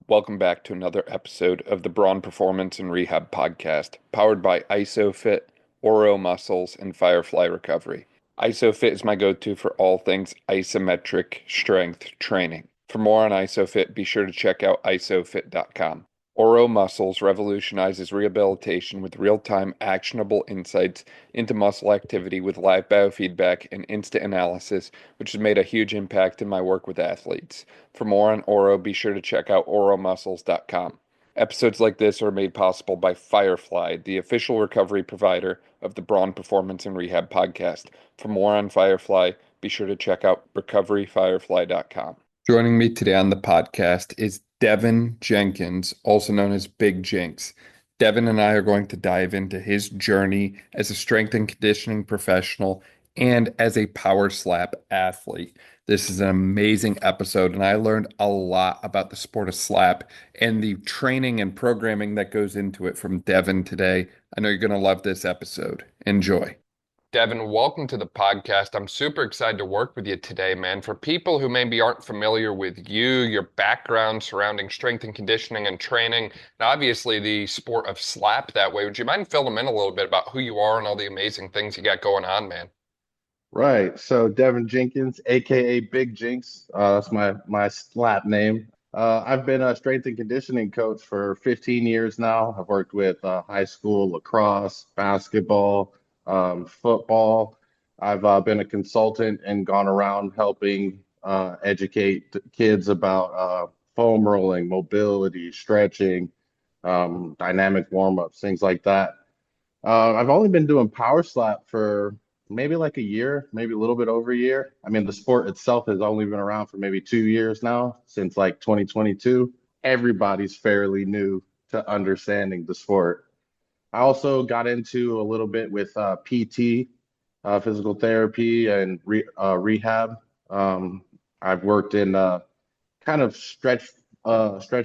Welcome back to another episode of the Braun Performance and Rehab Podcast, powered by ISOFIT, Oro Muscles, and Firefly Recovery. ISOFIT is my go-to for all things isometric strength training. For more on ISOFIT, be sure to check out isofit.com. Oro Muscles revolutionizes rehabilitation with real-time actionable insights into muscle activity with live biofeedback and instant analysis, which has made a huge impact in my work with athletes. For more on Oro, be sure to check out oromuscles.com. Episodes like this are made possible by Firefly, the official recovery provider of the Braun Performance and Rehab Podcast. For more on Firefly, be sure to check out recoveryfirefly.com. Joining me today on the podcast is Devin Jenkins, also known as Big Jinx. Devin and I are going to dive into his journey as a strength and conditioning professional and as a power slap athlete. This is an amazing episode, and I learned a lot about the sport of slap and the training and programming that goes into it from Devin today. I know you're going to love this episode. Enjoy. Devin, welcome to the podcast. I'm super excited to work with you today, man. For people who maybe aren't familiar with you, your background surrounding strength and conditioning and training, and obviously the sport of slap that way, would you mind filling them in a little bit about who you are and all the amazing things you got going on, man? Right. So Devin Jenkins, aka Big Jinx, that's my slap name. I've been a strength and conditioning coach for 15 years now. I've worked with high school lacrosse, basketball, football. I've been a consultant and gone around helping educate kids about foam rolling, mobility, stretching, dynamic warm-ups, things like that. I've only been doing power slap for maybe like a year, maybe a little bit over a year. I mean, the sport itself has only been around for maybe 2 years now, since like 2022. Everybody's fairly new to understanding the sport. I also got into a little bit with PT, physical therapy, and rehab. I've worked in kind of stretch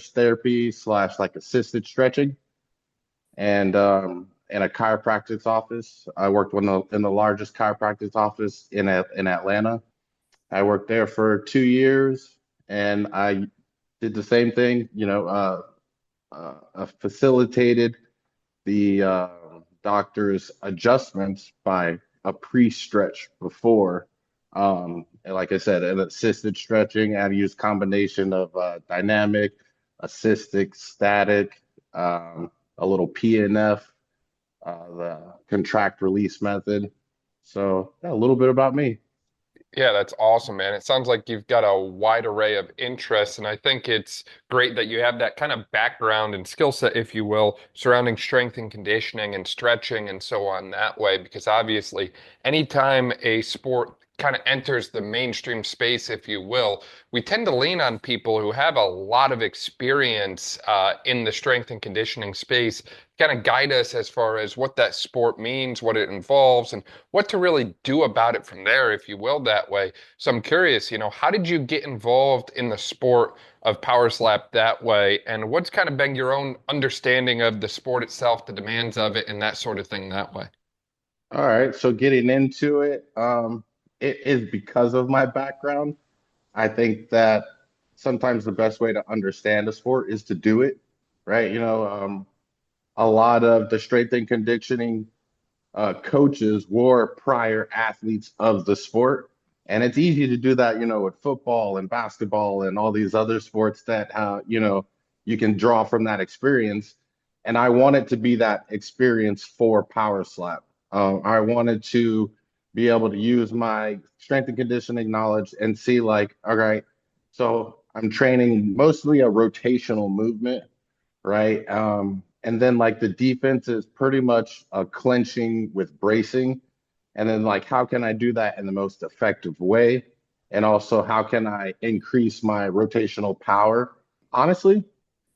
therapy slash like assisted stretching, and in a chiropractic office. I worked in the largest chiropractic office in Atlanta. I worked there for 2 years, and I did the same thing. Facilitated the doctor's adjustments by a pre-stretch before. And like I said, an assisted stretching. I use combination of dynamic, assisted, static, a little PNF, the contract release method. So yeah, a little bit about me. Yeah, that's awesome, man. It sounds like you've got a wide array of interests, and I think it's great that you have that kind of background and skill set, if you will, surrounding strength and conditioning and stretching and so on that way, because obviously, anytime a sport kind of enters the mainstream space, if you will, we tend to lean on people who have a lot of experience in the strength and conditioning space, kind of guide us as far as what that sport means, what it involves, and what to really do about it from there, if you will, that way. So I'm curious, how did you get involved in the sport of power slap that way? And what's kind of been your own understanding of the sport itself, the demands of it, and that sort of thing that way? All right, so getting into it, it is because of my background. I think that sometimes the best way to understand a sport is to do it, right? A lot of the strength and conditioning coaches were prior athletes of the sport. And it's easy to do that, with football and basketball and all these other sports that, you can draw from that experience. And I wanted to be that experience for Power Slap. I wanted to be able to use my strength and conditioning knowledge and see, like, all right, so I'm training mostly a rotational movement, right? And then like the defense is pretty much clinching with bracing. And then like, how can I do that in the most effective way? And also, how can I increase my rotational power? Honestly,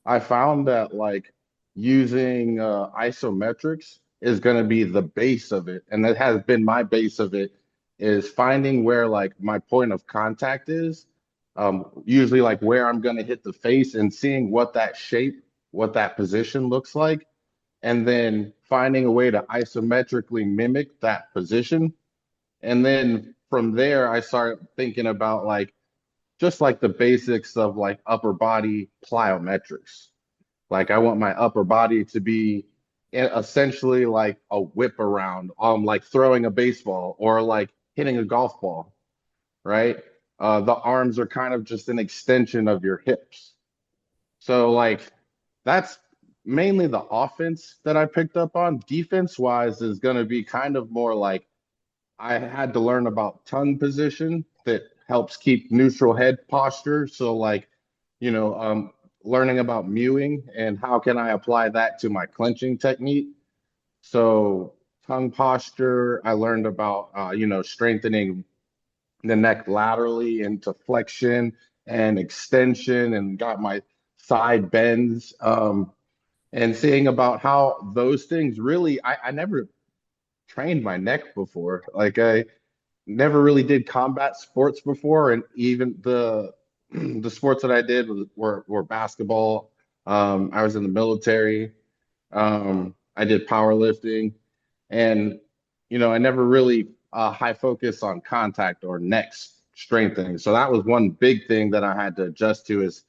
I found that like using isometrics is going to be the base of it. And that has been my base of it, is finding where like my point of contact is, usually like where I'm going to hit the face, and seeing what that shape, what that position looks like, and then finding a way to isometrically mimic that position. And then from there, I started thinking about like, just like the basics of like upper body plyometrics. Like I want my upper body to be essentially like a whip around, like throwing a baseball or like hitting a golf ball, right? The arms are kind of just an extension of your hips. So like that's mainly the offense that I picked up on. Defense wise is going to be kind of more like I had to learn about tongue position that helps keep neutral head posture. So like, you know, learning about mewing and how can I apply that to my clenching technique. So tongue posture, I learned about strengthening the neck laterally into flexion and extension and got my side bends. And seeing about how those things really, I never trained my neck before. Like I never really did combat sports before, and even the the sports that I did were basketball. I was in the military. I did powerlifting, and I never really high focus on contact or neck strengthening. So that was one big thing that I had to adjust to is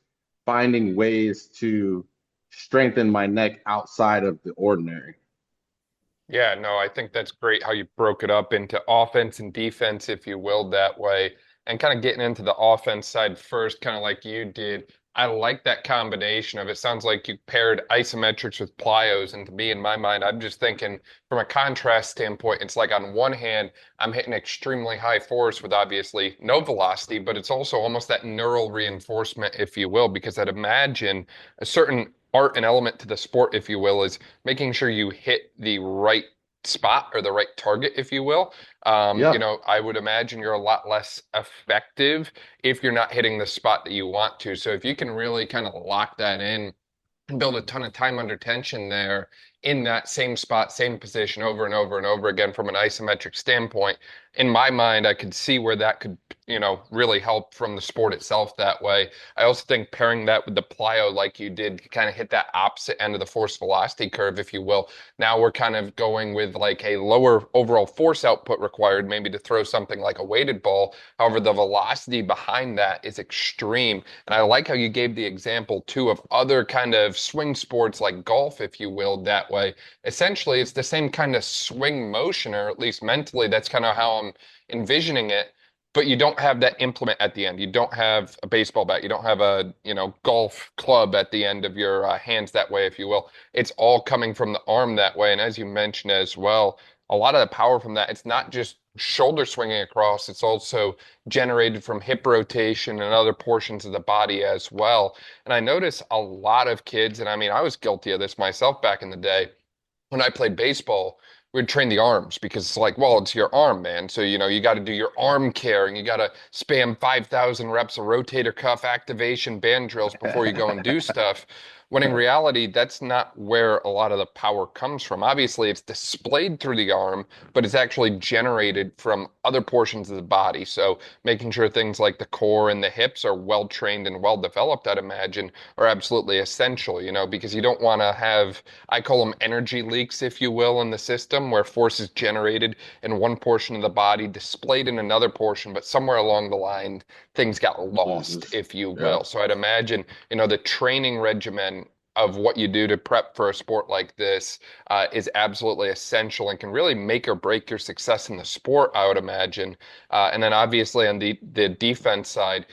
finding ways to strengthen my neck outside of the ordinary. Yeah, no, I think that's great how you broke it up into offense and defense, if you will, that way. And kind of getting into the offense side first, kind of like you did. I like that combination of it. Sounds like you paired isometrics with plyos. And to me, in my mind, I'm just thinking from a contrast standpoint, it's like on one hand, I'm hitting extremely high force with obviously no velocity, but it's also almost that neural reinforcement, if you will, because I'd imagine a certain art and element to the sport, if you will, is making sure you hit the right spot or the right target, if you will. Yeah. I would imagine you're a lot less effective if you're not hitting the spot that you want to. So if you can really kind of lock that in and build a ton of time under tension there in that same spot, same position over and over and over again from an isometric standpoint. In my mind, I could see where that could, really help from the sport itself that way. I also think pairing that with the plyo like you did kind of hit that opposite end of the force velocity curve, if you will. Now we're kind of going with like a lower overall force output required, maybe to throw something like a weighted ball. However, the velocity behind that is extreme. And I like how you gave the example too of other kind of swing sports like golf, if you will, that way. Essentially, it's the same kind of swing motion, or at least mentally, that's kind of how I'm envisioning it. But you don't have that implement at the end. You don't have a baseball bat. You don't have a, golf club at the end of your hands that way, if you will. It's all coming from the arm that way. And as you mentioned as well, a lot of the power from that, it's not just shoulder swinging across, it's also generated from hip rotation and other portions of the body as well. And I notice a lot of kids, and I mean, I was guilty of this myself back in the day when I played baseball, we'd train the arms because it's like, well, it's your arm, man. So, you got to do your arm care and you got to spam 5,000 reps of rotator cuff activation band drills before you go and do stuff. When in reality, that's not where a lot of the power comes from. Obviously, it's displayed through the arm, but it's actually generated from other portions of the body. So, making sure things like the core and the hips are well trained and well developed, I'd imagine, are absolutely essential, because you don't want to have, I call them energy leaks, if you will, in the system where force is generated in one portion of the body, displayed in another portion, but somewhere along the line, things got lost, Loses. if you Yeah. will. So I'd imagine, the training regimen of what you do to prep for a sport like this is absolutely essential and can really make or break your success in the sport, I would imagine. And then obviously on the defense side,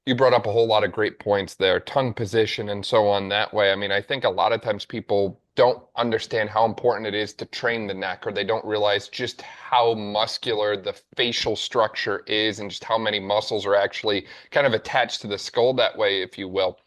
you brought up a whole lot of great points there, tongue position and so on that way. I mean, I think a lot of times people don't understand how important it is to train the neck, or they don't realize just how muscular the facial structure is and just how many muscles are actually kind of attached to the skull that way, if you will.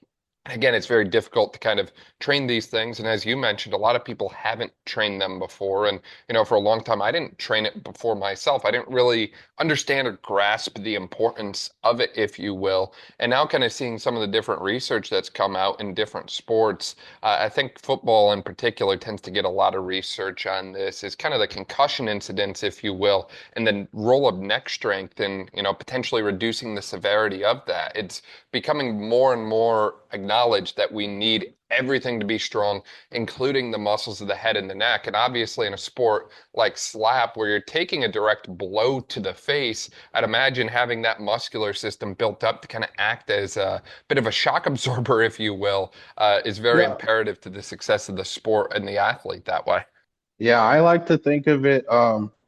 Again, it's very difficult to kind of train these things. And as you mentioned, a lot of people haven't trained them before. And, for a long time, I didn't train it before myself. I didn't really understand or grasp the importance of it, if you will. And now, kind of seeing some of the different research that's come out in different sports, I think football in particular tends to get a lot of research on this, is kind of the concussion incidents, if you will, and the role of neck strength and, potentially reducing the severity of that. It's becoming more and more acknowledged that we need everything to be strong, including the muscles of the head and the neck. And obviously, in a sport like slap, where you're taking a direct blow to the face, I'd imagine having that muscular system built up to kind of act as a bit of a shock absorber, if you will, is very Yeah. imperative to the success of the sport and the athlete that way. Yeah, I like to think of it,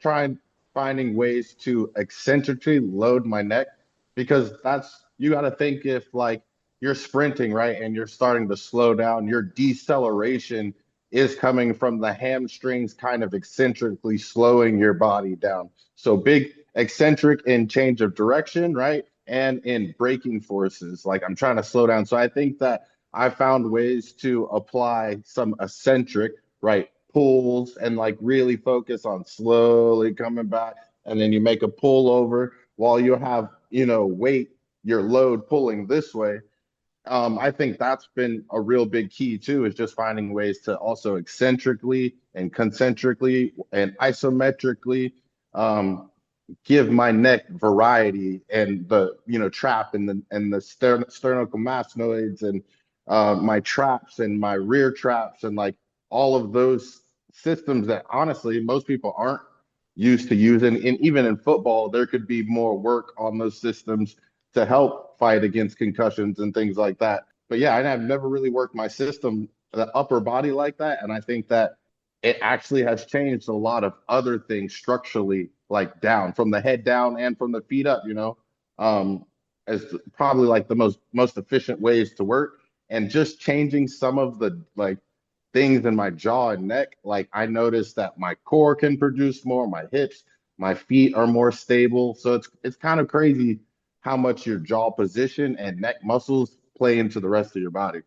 trying finding ways to eccentrically load my neck because that's you got to think if like you're sprinting, right, and you're starting to slow down, your deceleration is coming from the hamstrings kind of eccentrically slowing your body down. So big eccentric in change of direction, right? And in braking forces. Like I'm trying to slow down. So I think that I found ways to apply some eccentric, right, pulls and like really focus on slowly coming back. And then you make a pull over while you have, weight, your load pulling this way. I think that's been a real big key too, is just finding ways to also eccentrically and concentrically and isometrically um, give my neck variety and the trap and the sternocleidomastoids and my traps and my rear traps and like all of those systems that honestly most people aren't used to using. And even in football, there could be more work on those systems to help fight against concussions and things like that. But yeah, I've never really worked my system, the upper body like that. And I think that it actually has changed a lot of other things structurally, like down from the head down and from the feet up, um, as probably like the most efficient ways to work. And just changing some of the like things in my jaw and neck, like I noticed that my core can produce more, my hips, my feet are more stable. So it's kind of crazy how much your jaw position and neck muscles play into the rest of your body.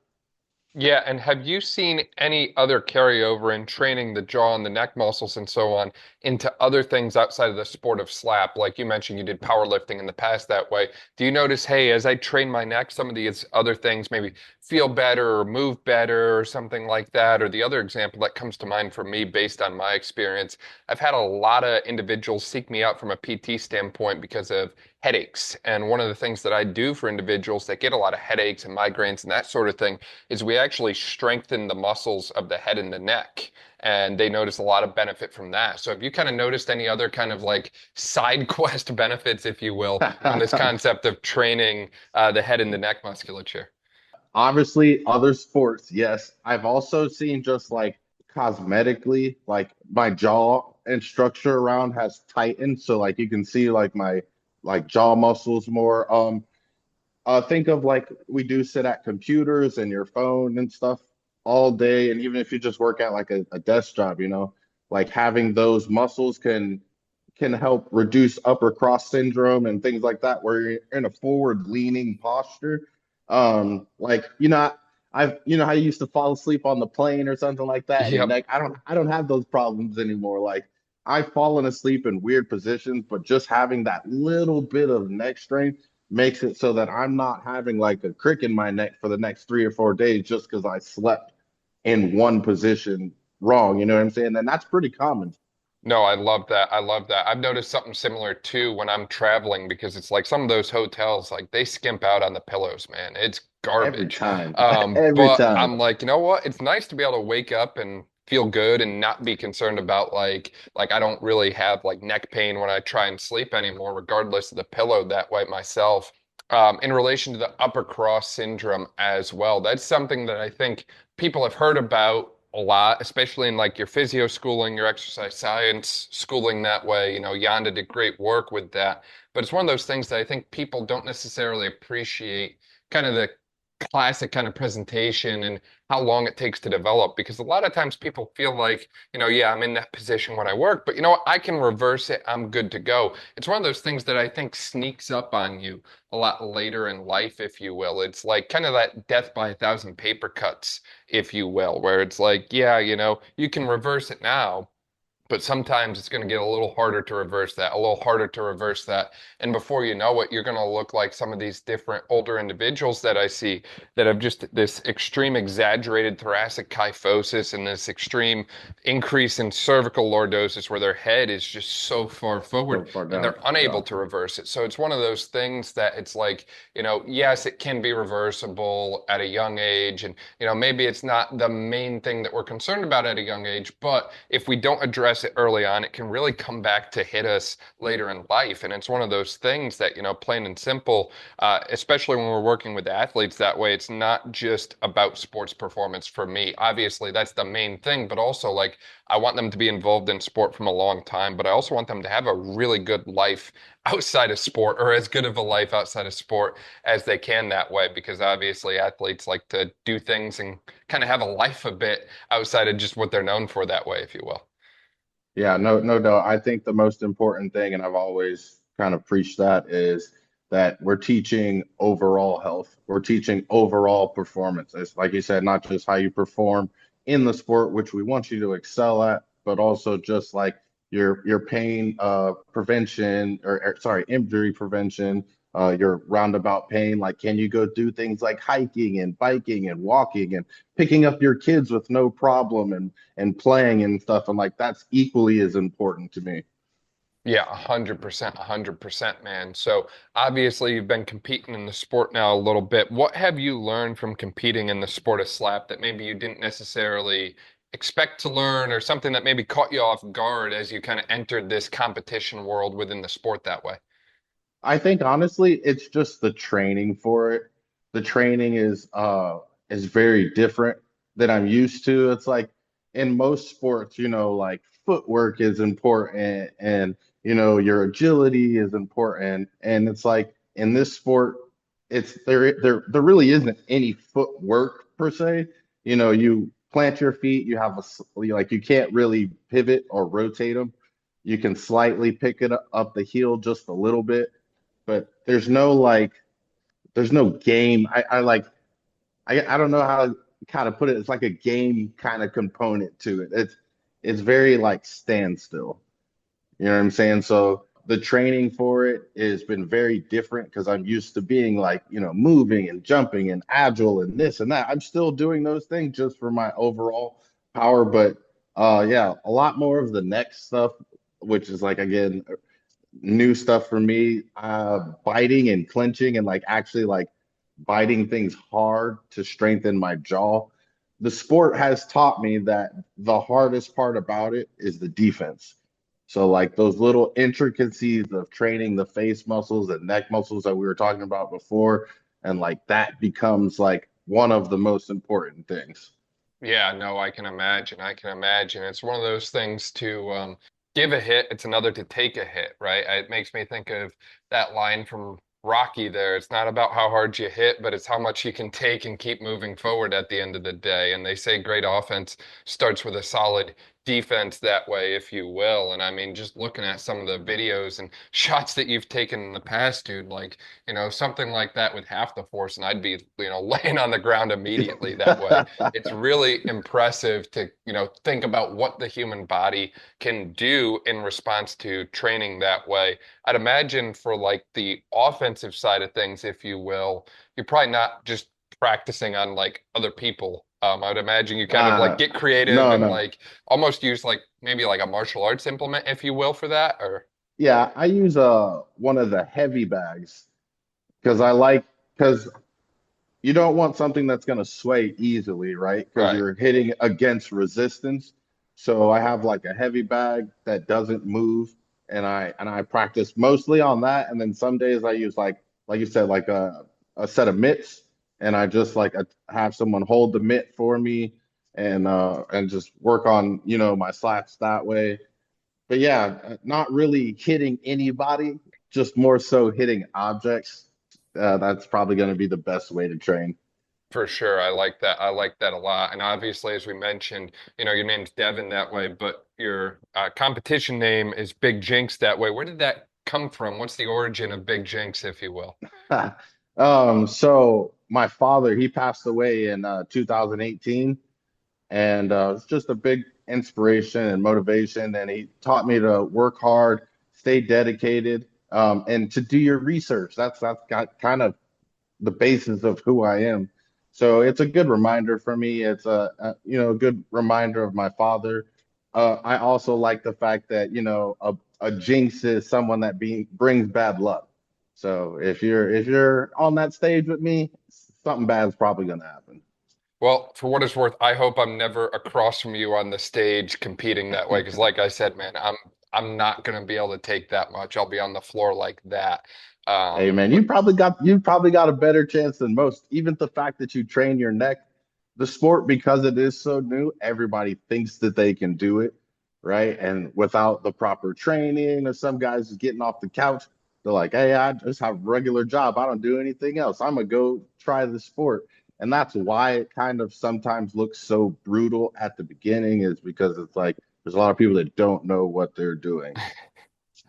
Yeah, and have you seen any other carryover in training the jaw and the neck muscles and so on into other things outside of the sport of slap? Like you mentioned, you did powerlifting in the past that way. Do you notice, hey, as I train my neck, some of these other things maybe feel better or move better or something like that? Or the other example that comes to mind for me based on my experience, I've had a lot of individuals seek me out from a PT standpoint because of headaches. And one of the things that I do for individuals that get a lot of headaches and migraines and that sort of thing is we actually strengthen the muscles of the head and the neck. And they notice a lot of benefit from that. So have you kind of noticed any other kind of like side quest benefits, if you will, from this concept of training the head and the neck musculature? Obviously, other sports, yes. I've also seen just like cosmetically, like my jaw and structure around has tightened. So like you can see like my like jaw muscles more. Think of like we do sit at computers and your phone and stuff all day. And even if you just work at like a desk job, like having those muscles can help reduce upper cross syndrome and things like that, where you're in a forward leaning posture. Like, I've how you used to fall asleep on the plane or something like that, and your Yep. neck. I don't have those problems anymore. Like I've fallen asleep in weird positions, but just having that little bit of neck strength makes it so that I'm not having like a crick in my neck for the next 3 or 4 days just because I slept in one position wrong. You know what I'm saying? And that's pretty common No, I love that. I love that. I've noticed something similar too when I'm traveling because it's like some of those hotels, like they skimp out on the pillows, man. It's every garbage. time. Every But time. I'm like, you know what? It's nice to be able to wake up and feel good and not be concerned about like I don't really have like neck pain when I try and sleep anymore, regardless of the pillow that way myself. In relation to the upper cross syndrome as well, that's something that I think people have heard about a lot, especially in like your physio schooling, your exercise science schooling that way. You know, Yanda did great work with that. But it's one of those things that I think people don't necessarily appreciate kind of the classic kind of presentation and how long it takes to develop because a lot of times people feel like, yeah, I'm in that position when I work, but you know what? I can reverse it. I'm good to go. It's one of those things that I think sneaks up on you a lot later in life, if you will. It's like kind of that death by a thousand paper cuts if you will, where it's like, yeah, you can reverse it now, But sometimes it's going to get a little harder to reverse that, a little harder to reverse that. And before you know it, you're going to look like some of these different older individuals that I see that have just this extreme exaggerated thoracic kyphosis and this extreme increase in cervical lordosis where their head is just so far forward So far and down. they're Yeah. unable to reverse it. So it's one of those things that it's like, yes, it can be reversible at a young age. And, maybe it's not the main thing that we're concerned about at a young age, but if we don't address it early on, it can really come back to hit us later in life. And it's one of those things that, plain and simple, especially when we're working with athletes that way, it's not just about sports performance for me. Obviously, that's the main thing, but also like I want them to be involved in sport from a long time, but I also want them to have a really good life outside of sport or as good of a life outside of sport as they can that way, because obviously athletes like to do things and kind of have a life a bit outside of just what they're known for that way, if you will. Yeah, no doubt. I think the most important thing, and I've always kind of preached that, is that we're teaching overall health. We're teaching overall performance. It's like you said, not just how you perform in the sport, which we want you to excel at, but also just like your pain prevention or sorry, injury prevention, your roundabout pain. Like, can you go do things like hiking and biking and walking and picking up your kids with no problem and playing and stuff. And like that's equally as important to me. Yeah, 100%, 100%, man. So obviously you've been competing in the sport now a little bit. What have you learned from competing in the sport of slap that maybe you didn't necessarily expect to learn, or something that maybe caught you off guard as you kind of entered this competition world within the sport that way? I think honestly, it's just the training for it. The training is very different than I'm used to. It's like in most sports, like footwork is important and your agility is important. And it's like in this sport, it's there really isn't any footwork per se. You plant your feet, you have like you can't really pivot or rotate them. You can slightly pick it up the heel just a little bit, but there's no game. I don't know how to kind of put it. It's like a game kind of component to it. It's very like standstill. You know what I'm saying? So the training for it has been very different because I'm used to being like, moving and jumping and agile and this and that. I'm still doing those things just for my overall power, but yeah, a lot more of the next stuff, which is like again new stuff for me. Biting and clenching and like actually like biting things hard to strengthen my jaw. The sport has taught me that the hardest part about it is the defense. So like those little intricacies of training the face muscles and neck muscles that we were talking about before, and like that becomes like one of the most important things. Yeah, no, I can imagine. I can imagine. It's one of those things to give a hit. It's another to take a hit, right? It makes me think of that line from Rocky there. It's not about how hard you hit, but it's how much you can take and keep moving forward at the end of the day. And they say great offense starts with a solid defense that way, if you will. And I mean, just looking at some of the videos and shots that you've taken in the past, dude, like, something like that with half the force, and I'd be, laying on the ground immediately that way. It's really impressive to, think about what the human body can do in response to training that way. I'd imagine for like the offensive side of things, if you will, you're probably not just practicing on like other people. I would imagine you kind of like uh, get creative no, and no. like almost use like maybe like a martial arts implement, if you will, for that, or Yeah, I use one of the heavy bags because because you don't want something that's going to sway easily, right? Because right. you're hitting against resistance. So I have like a heavy bag that doesn't move, and I practice mostly on that. And then some days I use like you said, like a set of mitts, and I just like have someone hold the mitt for me and just work on my slaps that way. But yeah, not really hitting anybody, just more so hitting objects. That's probably going to be the best way to train. For sure. I like that. I like that a lot. And obviously, as we mentioned, your name's Devin that way, but your competition name is Big Jinx that way. Where did that come from? What's the origin of Big Jinx, if you will? So my father, he passed away in 2018, and it's just a big inspiration and motivation, and he taught me to work hard, stay dedicated, and to do your research. That's got kind of the basis of who I am. So it's a good reminder for me. It's a good reminder of my father. I also like the fact that a jinx is someone that brings bad luck. So if you're on that stage with me, something bad is probably going to happen. Well, for what it's worth, I hope I'm never across from you on the stage competing that way. Because, like I said, man, I'm not gonna be able to take that much. I'll be on the floor like that. Hey man, But you probably got a better chance than most. Even the fact that you train your neck, the sport because it is so new, everybody thinks that they can do it, right? And without the proper training, or some guys just getting off the couch, they're like, "Hey, I just have a regular job. I don't do anything else. I'm gonna go try the sport." And that's why it kind of sometimes looks so brutal at the beginning, is because it's like there's a lot of people that don't know what they're doing.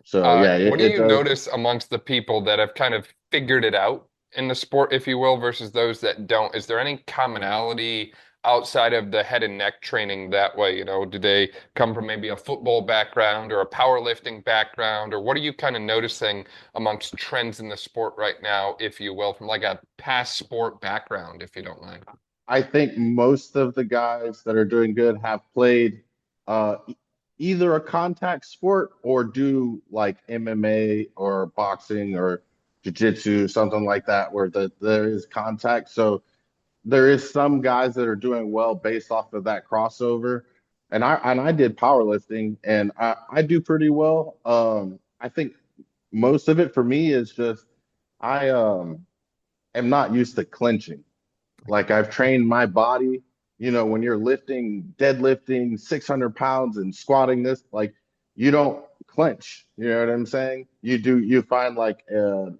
So yeah, what it, do it you does. notice amongst the people that have kind of figured it out in the sport, if you will, versus those that don't? Is there any commonality outside of the head and neck training that way? Do they come from maybe a football background or a powerlifting background, or what are you kind of noticing amongst trends in the sport right now, if you will, from like a past sport background, if you don't mind? I think most of the guys that are doing good have played either a contact sport or do like MMA or boxing or jiu-jitsu, something like that, where there is contact. So there is some guys that are doing well based off of that crossover. And I did powerlifting and I do pretty well. I think most of it for me is just I am not used to clinching. Like I've trained my body, when you're deadlifting 600 pounds and squatting this, like you don't clench. You know what I'm saying? You find like a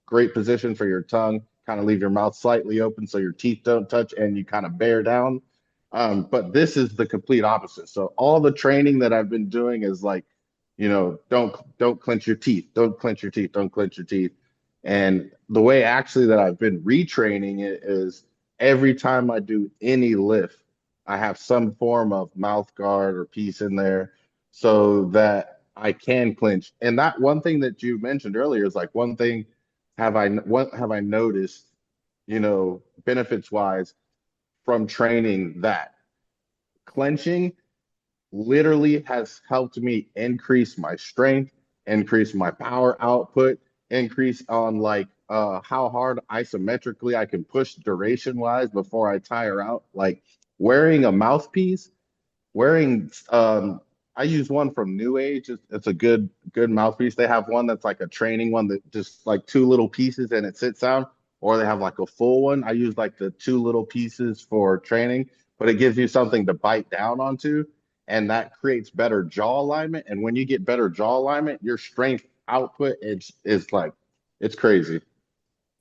great position for your tongue, kind of leave your mouth slightly open so your teeth don't touch and you kind of bear down. But this is the complete opposite. So all the training that I've been doing is like, don't clench your teeth, don't clench your teeth, don't clench your teeth. And the way actually that I've been retraining it is every time I do any lift, I have some form of mouth guard or piece in there so that I can clinch. And that one thing that you mentioned earlier is like one thing what have I noticed, benefits wise from training that clenching literally has helped me increase my strength, increase my power output, increase on like how hard isometrically I can push duration wise before I tire out. Like wearing a mouthpiece, wearing I use one from New Age. It's a good mouthpiece. They have one that's like a training one that just like two little pieces and it sits down, or they have like a full one. I use like the two little pieces for training, but it gives you something to bite down onto, and that creates better jaw alignment. And when you get better jaw alignment, your strength output is like it's crazy.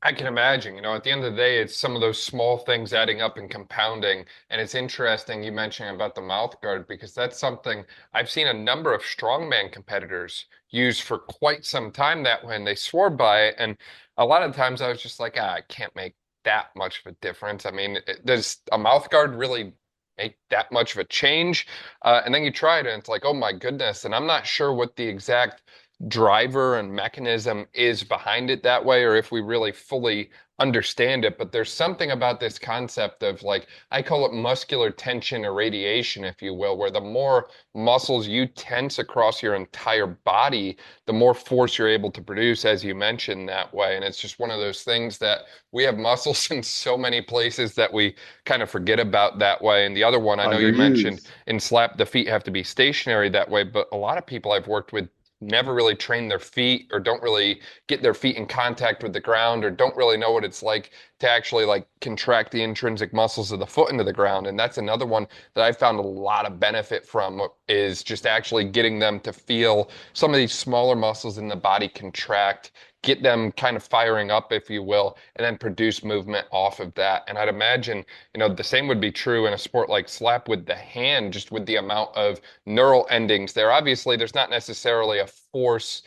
I can imagine, at the end of the day, it's some of those small things adding up and compounding. And it's interesting you mentioning about the mouth guard because that's something I've seen a number of strongman competitors use for quite some time that way, and they swore by it. And a lot of times I was just like, I can't make that much of a difference. I mean, does a mouth guard really make that much of a change? And then you try it and it's like, oh my goodness. And I'm not sure what the exact driver and mechanism is behind it that way, or if we really fully understand it. But there's something about this concept of like, I call it muscular tension irradiation, if you will, where the more muscles you tense across your entire body, the more force you're able to produce, as you mentioned that way. And it's just one of those things that we have muscles in so many places that we kind of forget about that way. And the other one, I know you mentioned Underused. in slap, the feet have to be stationary that way, but a lot of people I've worked with never really train their feet or don't really get their feet in contact with the ground or don't really know what it's like to actually like contract the intrinsic muscles of the foot into the ground. And that's another one that I found a lot of benefit from is just actually getting them to feel some of these smaller muscles in the body contract, get them kind of firing up, if you will, and then produce movement off of that. And I'd imagine, the same would be true in a sport like slap with the hand, just with the amount of neural endings there. Obviously, there's not necessarily a force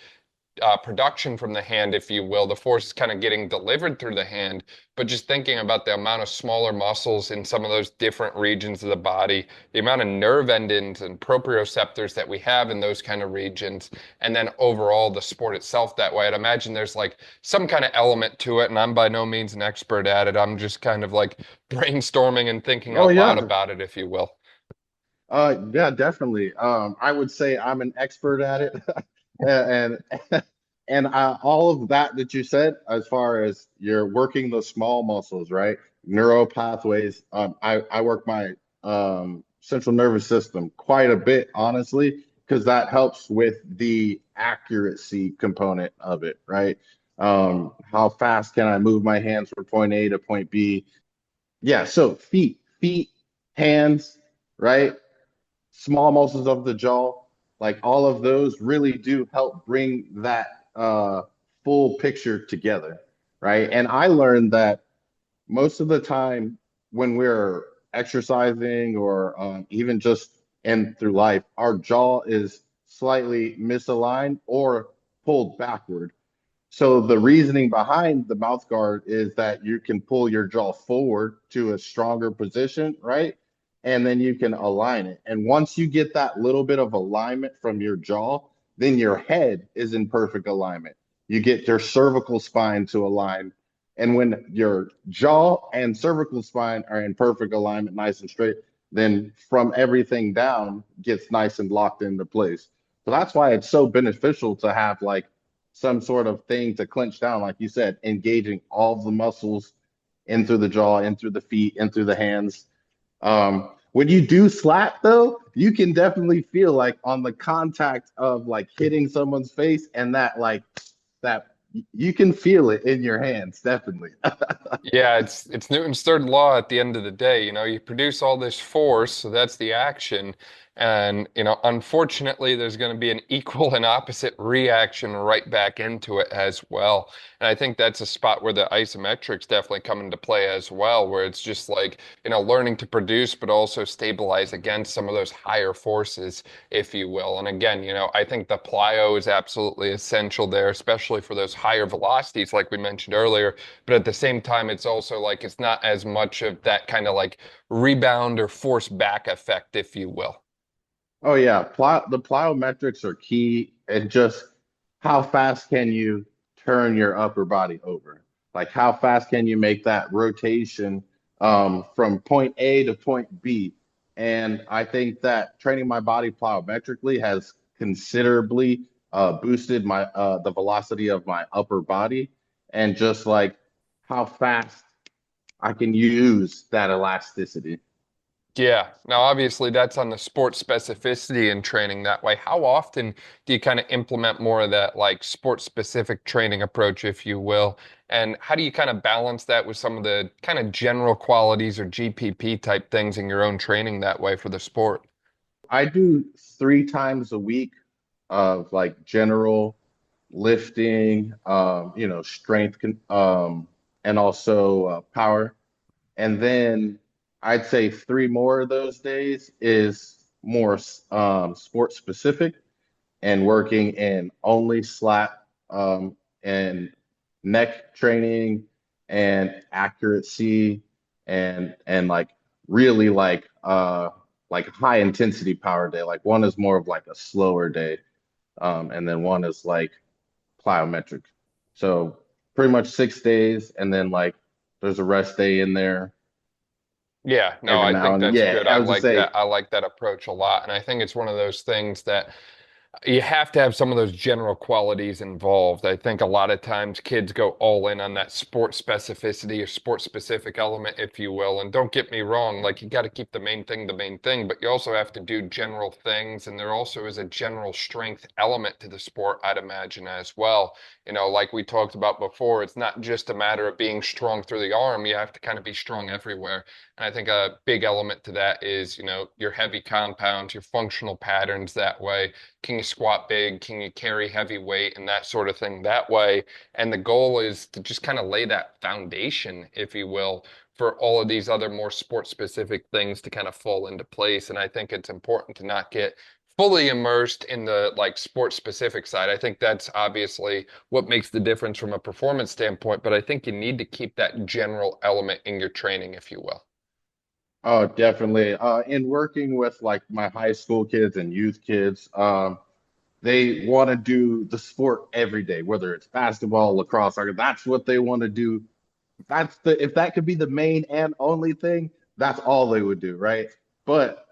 production from the hand, if you will. The force is kind of getting delivered through the hand, but just thinking about the amount of smaller muscles in some of those different regions of the body, the amount of nerve endings and proprioceptors that we have in those kind of regions, and then overall the sport itself that way. I'd imagine there's like some kind of element to it, and I'm by no means an expert at it. I'm just kind of like brainstorming and thinking Oh out loud yeah. about it, if you will. Yeah, definitely. I would say I'm an expert at it, and all of that you said, as far as you're working the small muscles, right? Neural pathways. I work my central nervous system quite a bit, honestly, because that helps with the accuracy component of it, right? How fast can I move my hands from point A to point B? Yeah, so feet, hands, right? Small muscles of the jaw, like all of those really do help bring that full picture together, right? And I learned that most of the time when we're exercising or even just in through life, our jaw is slightly misaligned or pulled backward. So the reasoning behind the mouth guard is that you can pull your jaw forward to a stronger position, right? And then you can align it. And once you get that little bit of alignment from your jaw, then your head is in perfect alignment. You get your cervical spine to align. And when your jaw and cervical spine are in perfect alignment, nice and straight, then from everything down gets nice and locked into place. So that's why it's so beneficial to have like some sort of thing to clench down, like you said, engaging all the muscles in through the jaw, in through the feet, in through the hands. When you do slap, though, you can definitely feel like on the contact of like hitting someone's face and that that you can feel it in your hands, definitely. Yeah, it's Newton's third law at the end of the day. You produce all this force, so that's the action. And, unfortunately, there's going to be an equal and opposite reaction right back into it as well. And I think that's a spot where the isometrics definitely come into play as well, where it's just like, learning to produce, but also stabilize against some of those higher forces, if you will. And again, I think the plyo is absolutely essential there, especially for those higher velocities, like we mentioned earlier. But at the same time, it's also like it's not as much of that kind of like rebound or force back effect, if you will. Oh yeah, the plyometrics are key, and just how fast can you turn your upper body over? Like how fast can you make that rotation from point A to point B? And I think that training my body plyometrically has considerably boosted my the velocity of my upper body, and just like how fast I can use that elasticity. Yeah. Now, obviously, that's on the sport specificity and training that way. How often do you kind of implement more of that like sport specific training approach, if you will? And how do you kind of balance that with some of the kind of general qualities or GPP type things in your own training that way for the sport? I do 3 times a week of like general lifting, strength, and also power. And then I'd say 3 more of those days is more sport specific and working in only slap and neck training and accuracy and like really like high intensity power day. Like one is more of like a slower day, and then one is like plyometric. So pretty much 6 days, and then like there's a rest day in there Yeah, no, every I now think and that's yeah. good. I I would just like that. say I like that approach a lot. And I think it's one of those things that you have to have some of those general qualities involved. I think a lot of times kids go all in on that sport specificity or sport specific element, if you will. And don't get me wrong, like you got to keep the main thing, but you also have to do general things. And there also is a general strength element to the sport, I'd imagine, as well. Like we talked about before, it's not just a matter of being strong through the arm. You have to kind of be strong everywhere. And I think a big element to that is, your heavy compounds, your functional patterns that way. Can you squat big? Can you carry heavy weight and that sort of thing that way? And the goal is to just kind of lay that foundation, if you will, for all of these other more sport specific things to kind of fall into place. And I think it's important to not get fully immersed in the like sports specific side. I think that's obviously what makes the difference from a performance standpoint, but I think you need to keep that general element in your training, if you will. Oh, definitely. In working with like my high school kids and youth kids, they want to do the sport every day, whether it's basketball, lacrosse, soccer. That's what they want to do. That's the if that could be the main and only thing, that's all they would do, right? But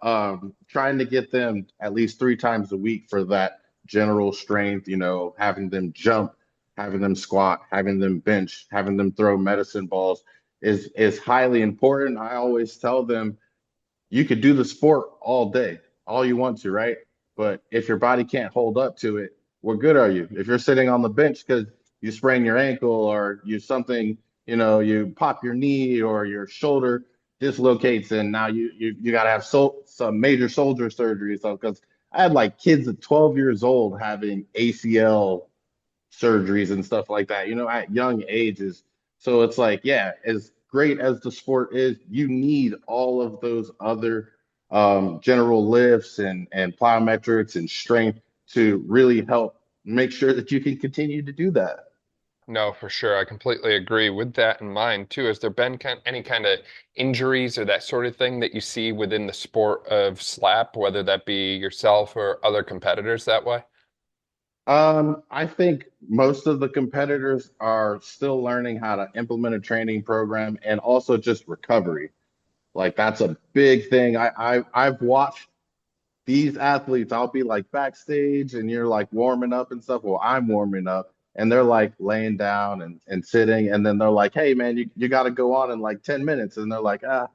trying to get them at least 3 times a week for that general strength, having them jump, having them squat, having them bench, having them throw medicine balls is highly important. I always tell them you could do the sport all day, all you want to, right? But if your body can't hold up to it, what good are you? If you're sitting on the bench because you sprain your ankle or you pop your knee or your shoulder dislocates, and now you got to have some major shoulder surgery. So, because I had like kids at 12 years old having ACL surgeries and stuff like that, at young ages. So it's like, yeah, as great as the sport is, you need all of those other general lifts and plyometrics and strength to really help make sure that you can continue to do that. No, for sure. I completely agree. With that in mind, too, has there been any kind of injuries or that sort of thing that you see within the sport of slap, whether that be yourself or other competitors that way? I think most of the competitors are still learning how to implement a training program and also just recovery. Like that's a big thing. I've watched these athletes, I'll be like backstage and you're like warming up and stuff. Well, I'm warming up and they're like laying down and sitting. And then they're like, hey, man, you got to go on in like 10 minutes. And they're like, all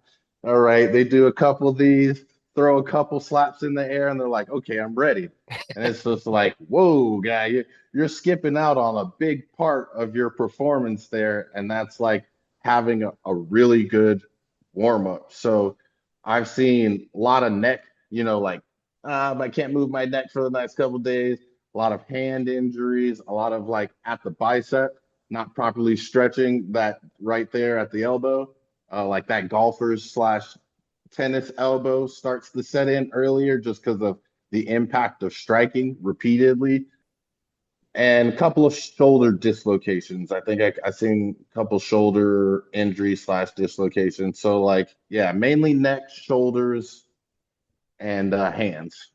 right. They do a couple of these, throw a couple slaps in the air, and they're like, okay, I'm ready. And it's just like, whoa, guy, you're skipping out on a big part of your performance there. And that's like having a really good warm up. So I've seen a lot of neck, like I can't move my neck for the next couple of days. A lot of hand injuries, a lot of like at the bicep, not properly stretching that right there at the elbow, like that golfer's slash tennis elbow starts to set in earlier just because of the impact of striking repeatedly. And a couple of shoulder dislocations. I think I seen a couple shoulder injuries slash dislocations. So like, yeah, mainly neck, shoulders, and hands.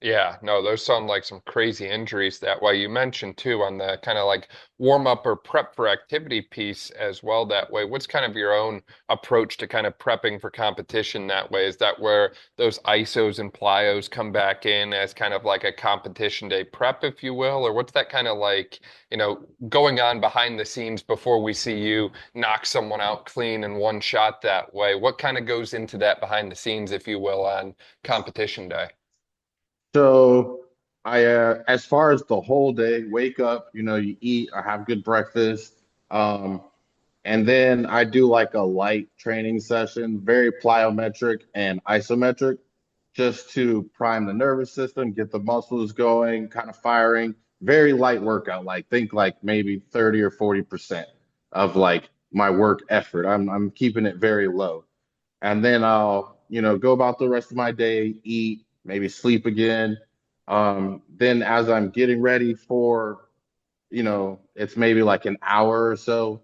Yeah, no, those sound like some crazy injuries that way. You mentioned too on the kind of like warm up or prep for activity piece as well that way. What's kind of your own approach to kind of prepping for competition that way? Is that where those ISOs and plyos come back in as kind of like a competition day prep, if you will? Or what's that kind of like, going on behind the scenes before we see you knock someone out clean in one shot that way? What kind of goes into that behind the scenes, if you will, on competition day? So as far as the whole day, wake up, you eat, I have good breakfast, um, and then I do like a light training session, very plyometric and isometric, just to prime the nervous system, get the muscles going, kind of firing. Very light workout, like think like maybe 30 or 40% of like my work effort. I'm keeping it very low. And then I'll, go about the rest of my day, eat, maybe sleep again. Then as I'm getting ready for, it's maybe like an hour or so,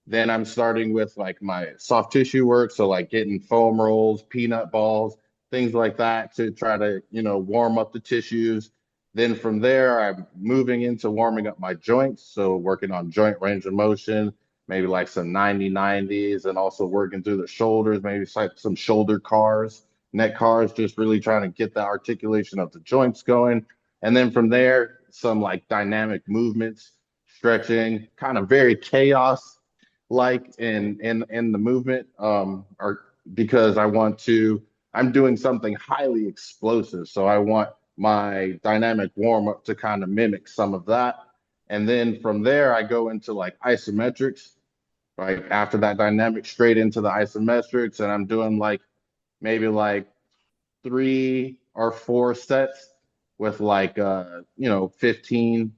then I'm starting with like my soft tissue work. So like getting foam rolls, peanut balls, things like that to try to, warm up the tissues. Then from there, I'm moving into warming up my joints. So working on joint range of motion, maybe like some 90-90s and also working through the shoulders, maybe like some shoulder cars, neck cars, just really trying to get the articulation of the joints going. And then from there, some like dynamic movements, stretching, kind of very chaos like in the movement or because I'm doing something highly explosive. So I want my dynamic warm up to kind of mimic some of that. And then from there, I go into like isometrics, right? After that dynamic, straight into the isometrics. And I'm doing like maybe like 3 or 4 sets with like 15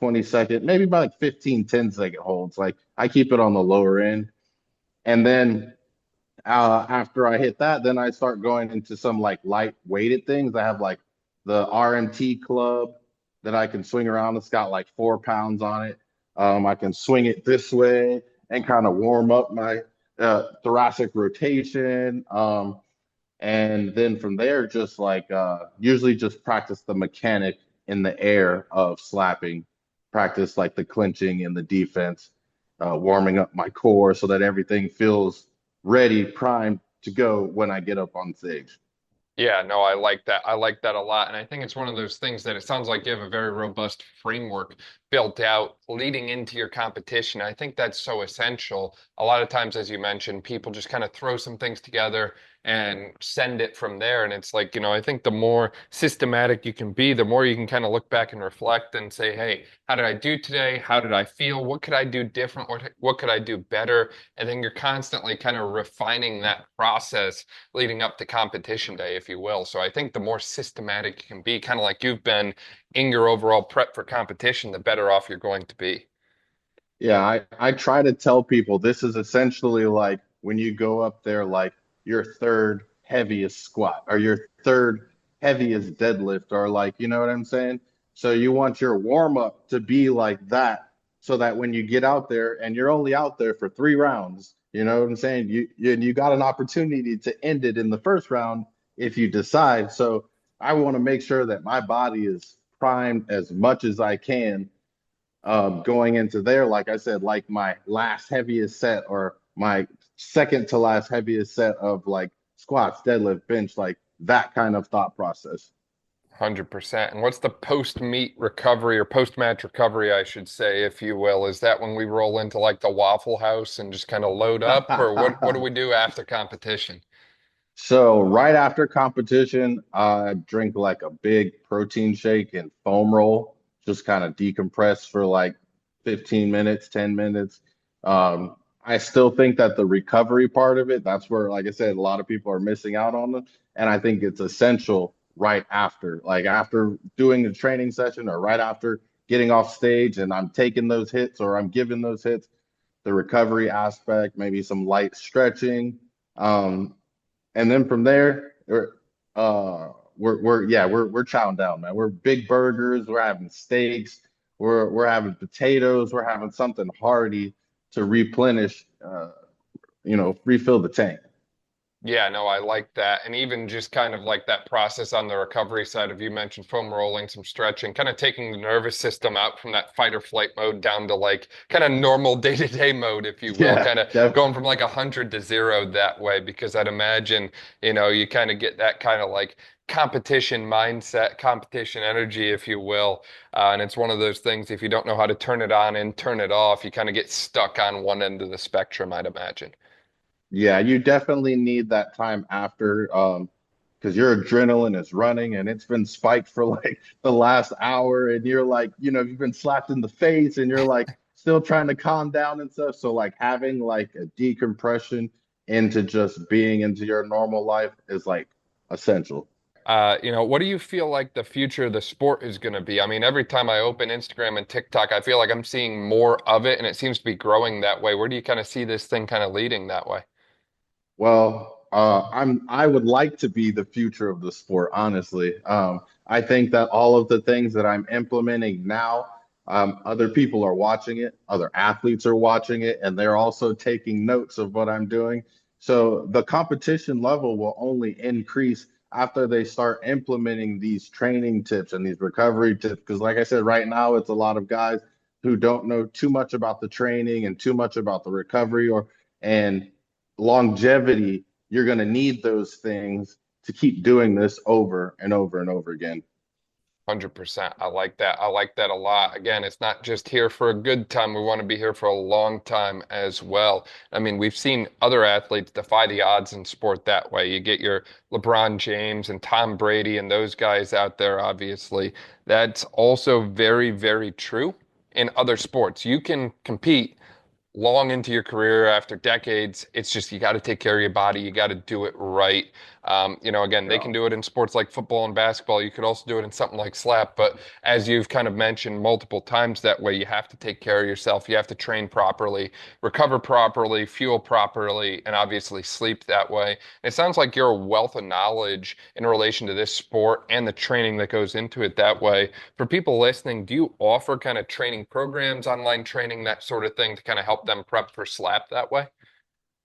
20-second, maybe about like 15, 10-second holds. Like I keep it on the lower end. And then after I hit that, then I start going into some like light weighted things. I have like the RMT club that I can swing around. It's got like 4 pounds on it. I can swing it this way and kind of warm up my thoracic rotation. And then from there, just like usually just practice the mechanic in the air of slapping, practice like the clinching and the defense, warming up my core so that everything feels ready, primed to go when I get up on stage. Yeah, no, I like that. I like that a lot. And I think it's one of those things that it sounds like you have a very robust framework built out leading into your competition. I think that's so essential. A lot of times, as you mentioned, people just kind of throw some things together and send it from there. And it's like, I think the more systematic you can be, the more you can kind of look back and reflect and say, hey, how did I do today? How did I feel? What could I do different? What could I do better? And then you're constantly kind of refining that process leading up to competition day, if you will. So I think the more systematic you can be, kind of like you've been in your overall prep for competition, the better off you're going to be. Yeah, I try to tell people this is essentially like when you go up there, like your third heaviest squat or your third heaviest deadlift, or like, you know what I'm saying? So you want your warm up to be like that so that when you get out there and you're only out there for 3 rounds, you know what I'm saying? You got an opportunity to end it in the first round if you decide. So I want to make sure that my body is primed as much as I can going into there, like I said, like my last heaviest set or my second to last heaviest set of like squats, deadlift, bench, like that kind of thought process. 100%. And what's the post-meet recovery or post-match recovery, I should say, if you will? Is that when we roll into like the Waffle House and just kind of load up, or what do we do after competition? So right after competition, I drink like a big protein shake and foam roll, just kind of decompress for like 15 minutes, 10 minutes. I still think that the recovery part of it, that's where, like I said, a lot of people are missing out on it. And I think it's essential right after, like after doing the training session or right after getting off stage and I'm taking those hits or I'm giving those hits, the recovery aspect, maybe some light stretching. Um, and then from there, we're chowing down, man. We're big burgers, we're having steaks, we're having potatoes, we're having something hearty to replenish, refill the tank. Yeah, no, I like that. And even just kind of like that process on the recovery side of you mentioned foam rolling, some stretching, kind of taking the nervous system out from that fight or flight mode down to like kind of normal day-to-day mode, if you will, Yeah, kind of def going from like 100 to 0 that way, because I'd imagine, you kind of get that kind of like competition mindset, competition energy, if you will. And it's one of those things, if you don't know how to turn it on and turn it off, you kind of get stuck on one end of the spectrum, I'd imagine. yeah, you definitely need that time after, because your adrenaline is running and it's been spiked for like the last hour, and you're like, you've been slapped in the face and you're like still trying to calm down and stuff. So like having like a decompression into just being into your normal life is like essential. What do you feel like the future of the sport is going to be? I mean, every time I open Instagram and TikTok, I feel like I'm seeing more of it and it seems to be growing that way. Where do you kind of see this thing kind of leading that way? Well, I would like to be the future of the sport, honestly. I think that all of the things that I'm implementing now, other people are watching it, other athletes are watching it, and they're also taking notes of what I'm doing. So the competition level will only increase after they start implementing these training tips and these recovery tips. Because, like I said, right now it's a lot of guys who don't know too much about the training and too much about the recovery or and longevity. You're going to need those things to keep doing this over and over and over again. 100%. I like that. I like that a lot. Again, it's not just here for a good time. We want to be here for a long time as well. I mean, we've seen other athletes defy the odds in sport that way. You get your LeBron James and Tom Brady and those guys out there, obviously. That's also very, very true in other sports. You can compete long into your career after decades. It's just you got to take care of your body. You got to do it right. Again, they Yeah. can do it in sports like football and basketball. You could also do it in something like slap. But as you've kind of mentioned multiple times that way, you have to take care of yourself. You have to train properly, recover properly, fuel properly, and obviously sleep that way. It sounds like you're a wealth of knowledge in relation to this sport and the training that goes into it that way. For people listening, do you offer kind of training programs, online training, that sort of thing to kind of help them prep for slap that way?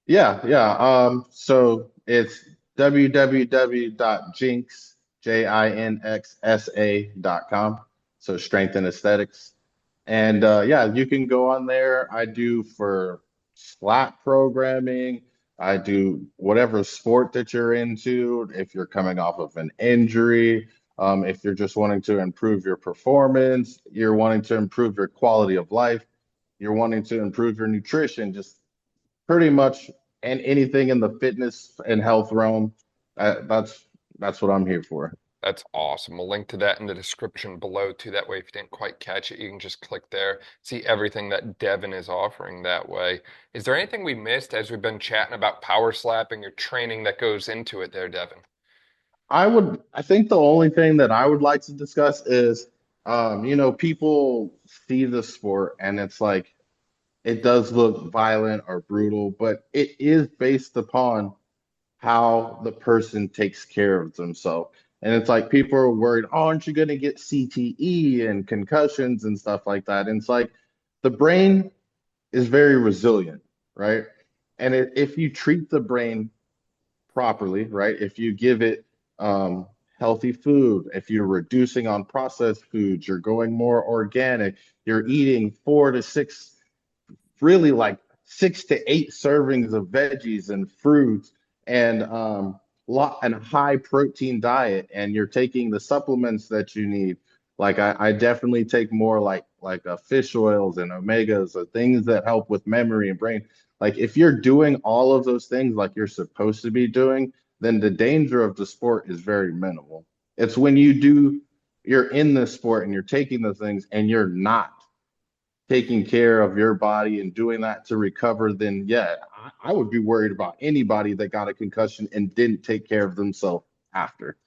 Yeah, yeah. So it's www.jinxsa.com. So strength and aesthetics. And yeah, you can go on there. I do for SLAT programming. I do whatever sport that you're into. If you're coming off of an injury, if you're just wanting to improve your performance, you're wanting to improve your quality of life, you're wanting to improve your nutrition, just pretty much and anything in the fitness and health realm. That's what I'm here for. That's awesome. We'll link to that in the description below too. That way, if you didn't quite catch it, you can just click there, see everything that Devin is offering that way. Is there anything we missed as we've been chatting about power slapping or training that goes into it there, Devin? I think the only thing that I would like to discuss is, people see the sport and it's like it does look violent or brutal, but it is based upon how the person takes care of themselves. And it's like people are worried, oh, aren't you going to get CTE and concussions and stuff like that? And it's like the brain is very resilient, right? And if you treat the brain properly, right? If you give it healthy food, if you're reducing on processed foods, you're going more organic, you're eating 4 to 6, really like 6 to 8 servings of veggies and fruits and lot and high protein diet, and you're taking the supplements that you need. Like I definitely take more like fish oils and omegas, or things that help with memory and brain. Like if you're doing all of those things like you're supposed to be doing, then the danger of the sport is very minimal. It's when you're in the sport and you're taking the things and you're not taking care of your body and doing that to recover, then yeah, I would be worried about anybody that got a concussion and didn't take care of themselves after.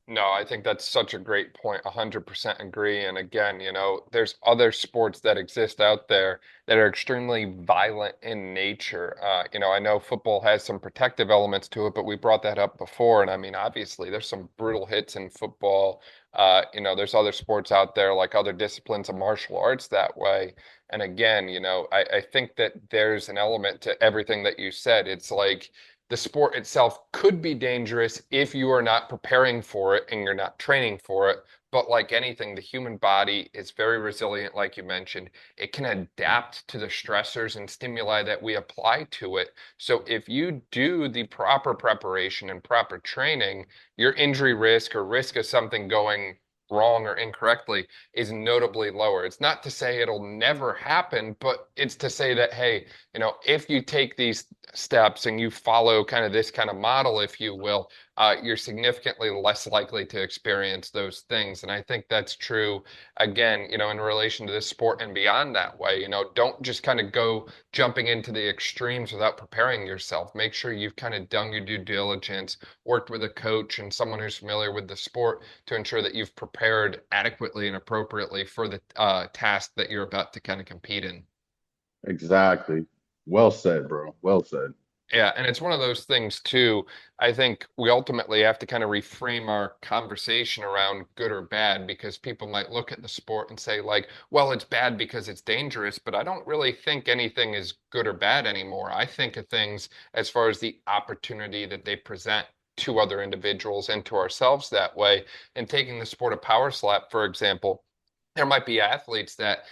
No, I think that's such a great point. 100% agree. And again, there's other sports that exist out there that are extremely violent in nature. I know football has some protective elements to it, but we brought that up before. And I mean, obviously, there's some brutal hits in football. There's other sports out there, like other disciplines of martial arts that way. And again, I think that there's an element to everything that you said. It's like, the sport itself could be dangerous if you are not preparing for it and you're not training for it. But like anything, the human body is very resilient, like you mentioned. It can adapt to the stressors and stimuli that we apply to it. So if you do the proper preparation and proper training, your injury risk or risk of something going wrong or incorrectly is notably lower. It's not to say it'll never happen, but it's to say that, hey, if you take these steps and you follow kind of this kind of model, if you will, you're significantly less likely to experience those things. And I think that's true, again, in relation to this sport and beyond that way. Don't just kind of go jumping into the extremes without preparing yourself. Make sure you've kind of done your due diligence, worked with a coach and someone who's familiar with the sport to ensure that you've prepared adequately and appropriately for the task that you're about to kind of compete in. Exactly. Well said, bro. Well said. Yeah, and it's one of those things too. I think we ultimately have to kind of reframe our conversation around good or bad because people might look at the sport and say, like, well, it's bad because it's dangerous, but I don't really think anything is good or bad anymore. I think of things as far as the opportunity that they present to other individuals and to ourselves that way. And taking the sport of power slap, for example, there might be athletes that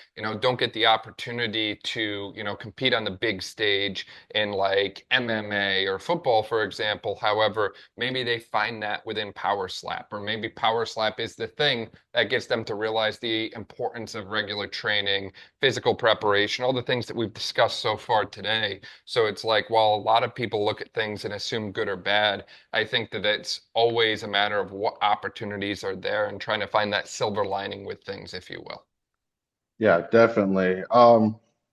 don't get the opportunity to compete on the big stage in like MMA or football, for example. However, maybe they find that within power slap, or maybe power slap is the thing that gets them to realize the importance of regular training, physical preparation, all the things that we've discussed so far today. So it's like, while a lot of people look at things and assume good or bad, I think that it's always a matter of what opportunities are there and trying to find that silver lining with things, if you will. Yeah, definitely.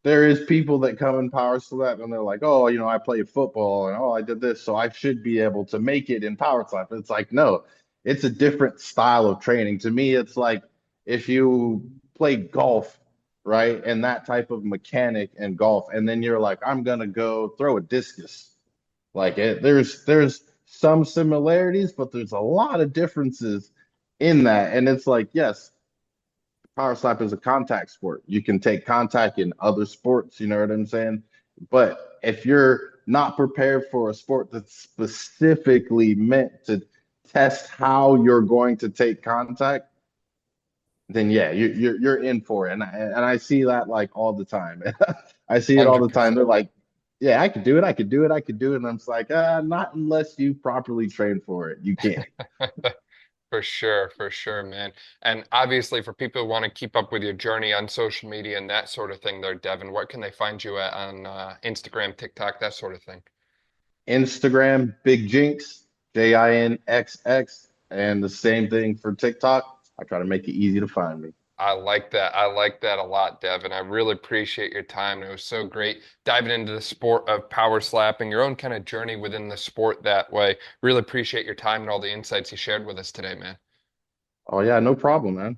there is people that come in power slap and they're like, oh, I play football and oh, I did this, so I should be able to make it in power slap. It's like, no, it's a different style of training. To me, it's like if you play golf, right? And that type of mechanic in golf, and then you're like, I'm gonna go throw a discus. There's some similarities, but there's a lot of differences in that. And it's like, yes, power slap is a contact sport. You can take contact in other sports, you know what I'm saying? But if you're not prepared for a sport that's specifically meant to test how you're going to take contact, then yeah, you're in for it. And I see that like all the time. I see it all the time. They're 100%. like, yeah, I could do it, I could do it, I could do it. And I'm just like, not unless you properly train for it. You can't. For sure, man. And obviously, for people who want to keep up with your journey on social media and that sort of thing, there, Devin, what can they find you at on Instagram, TikTok, that sort of thing? Instagram, Big Jinx, JINXX, and the same thing for TikTok. I try to make it easy to find me. I like that. I like that a lot, Devin. I really appreciate your time. It was so great diving into the sport of power slapping, your own kind of journey within the sport that way. Really appreciate your time and all the insights you shared with us today, man. Oh yeah, no problem, man.